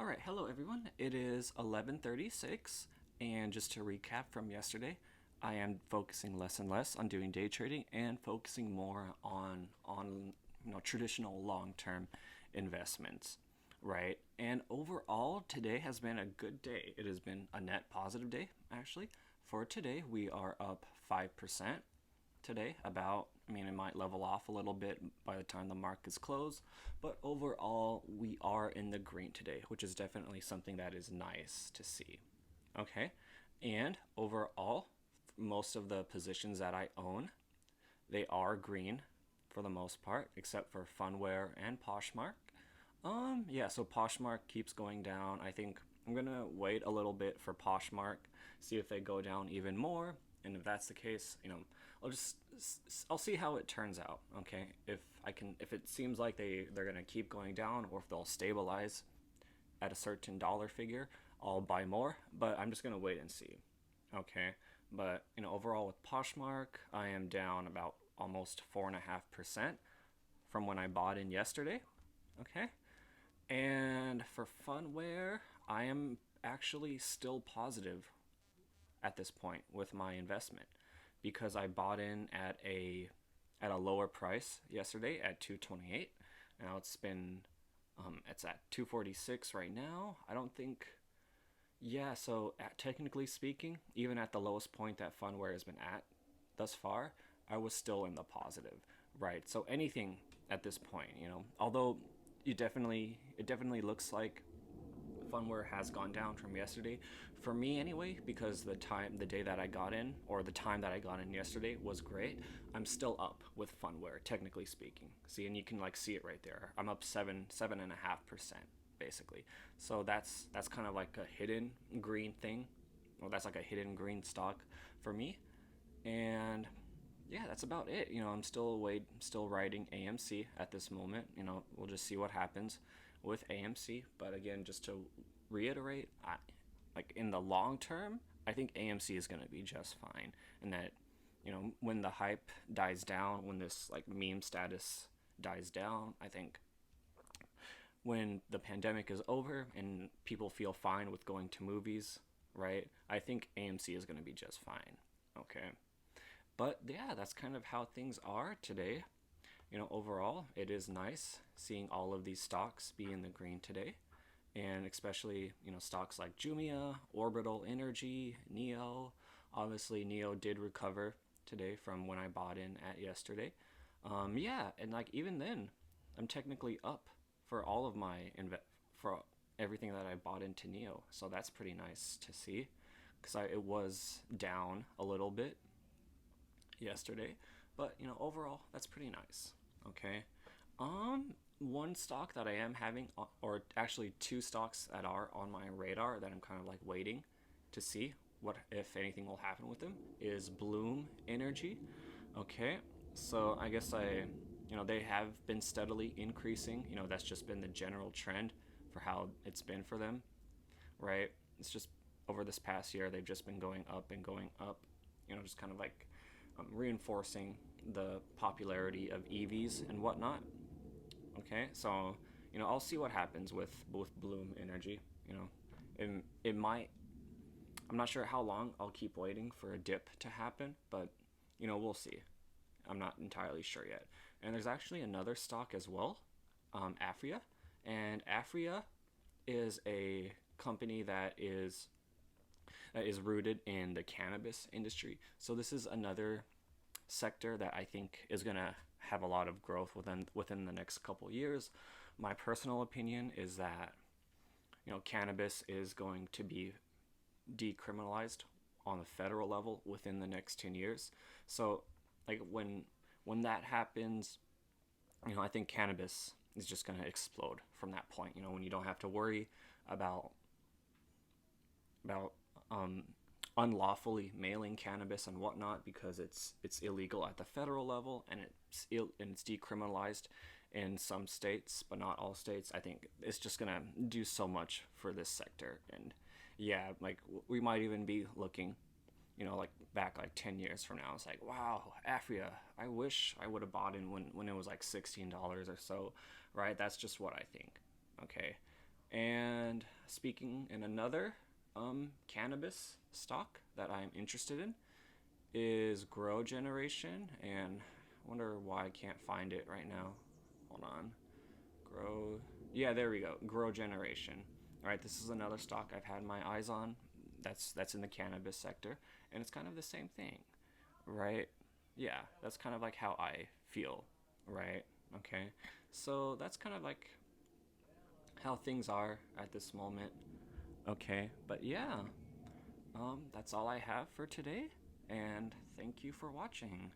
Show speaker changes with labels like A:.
A: All right, hello everyone. It is 11:36, and just to recap from yesterday, I am focusing less and less on doing day trading and focusing more on traditional long-term investments, right? And overall, today has been a good day. It has been a net positive day, actually. For today, we are up 5% today. It might level off a little bit by the time the markets close, but overall, we are in the green today, which is definitely something that is nice to see. Okay, and overall, most of the positions that I own, they are green for the most part, except for Funware and Poshmark. Yeah, so Poshmark keeps going down. I think I'm gonna wait a little bit for Poshmark, see if they go down even more, and if that's the case, I'll just I'll see how it turns out. Okay, if it seems like they're gonna keep going down, or if they'll stabilize at a certain dollar figure, I'll buy more. But I'm just gonna wait and see. Okay, but overall with Poshmark, I am down about almost 4.5% from when I bought in yesterday. Okay, and for Funware, I am actually still positive at this point with my investment because I bought in at a lower price yesterday at 228. Now it's at 246 right now. I don't think yeah, so technically speaking, even at the lowest point that Funware has been at thus far, I was still in the positive, right? So anything at this point, although it definitely looks like Funware has gone down from yesterday for me anyway, because the day that I got in, or the time that I got in yesterday was great. I'm still up with Funware, technically speaking. See, and you can see it right there. I'm up 7.5% basically. So that's kind of like a hidden green thing. Well, that's like a hidden green stock for me. And yeah, that's about it. I'm still riding AMC at this moment. We'll just see what happens with AMC. But again, just to reiterate, in the long term, I think AMC is going to be just fine. And that, when the hype dies down, when this meme status dies down, I think when the pandemic is over and people feel fine with going to movies, right? I think AMC is going to be just fine. Okay. But yeah, that's kind of how things are today. Overall, it is nice seeing all of these stocks be in the green today. And especially, stocks like Jumia, Orbital Energy, Neo. Obviously, Neo did recover today from when I bought in at yesterday. Yeah, and even then, I'm technically up for all of for everything that I bought into Neo. So that's pretty nice to see, because it was down a little bit yesterday, but overall that's pretty nice. Okay. One stock that I am having, or actually two stocks that are on my radar that I'm kind of waiting to see what, if anything, will happen with them, is Bloom Energy. Okay, so I guess they have been steadily increasing. That's just been the general trend for how it's been for them, right? It's just over this past year they've just been going up and going up. Just kind of reinforcing the popularity of EVs and whatnot. Okay, so I'll see what happens with Bloom Energy. It might. I'm not sure how long I'll keep waiting for a dip to happen, but we'll see. I'm not entirely sure yet. And there's actually another stock as well, Afria, and Afria is a company that is rooted in the cannabis industry. So this is another sector that I think is going to have a lot of growth within the next couple years. My personal opinion is that cannabis is going to be decriminalized on the federal level within the next 10 years. So when that happens, I think cannabis is just going to explode from that point. When you don't have to worry about about unlawfully mailing cannabis and whatnot, because it's illegal at the federal level, and it's decriminalized in some states but not all states. I think it's just gonna do so much for this sector. And yeah, we might even be looking back 10 years from now. It's wow, Afria, I wish I would have bought in when it was $16 or so, right? That's just what I think. Okay. And speaking in another cannabis stock that I'm interested in is Grow Generation, and I wonder why I can't find it right now. Hold on. Grow. Yeah, there we go. Grow Generation. All right, this is another stock I've had my eyes on. That's in the cannabis sector, and it's kind of the same thing, right? Yeah, that's kind of like how I feel, right? Okay, so that's kind of like how things are at this moment. Okay, but yeah, that's all I have for today, and thank you for watching.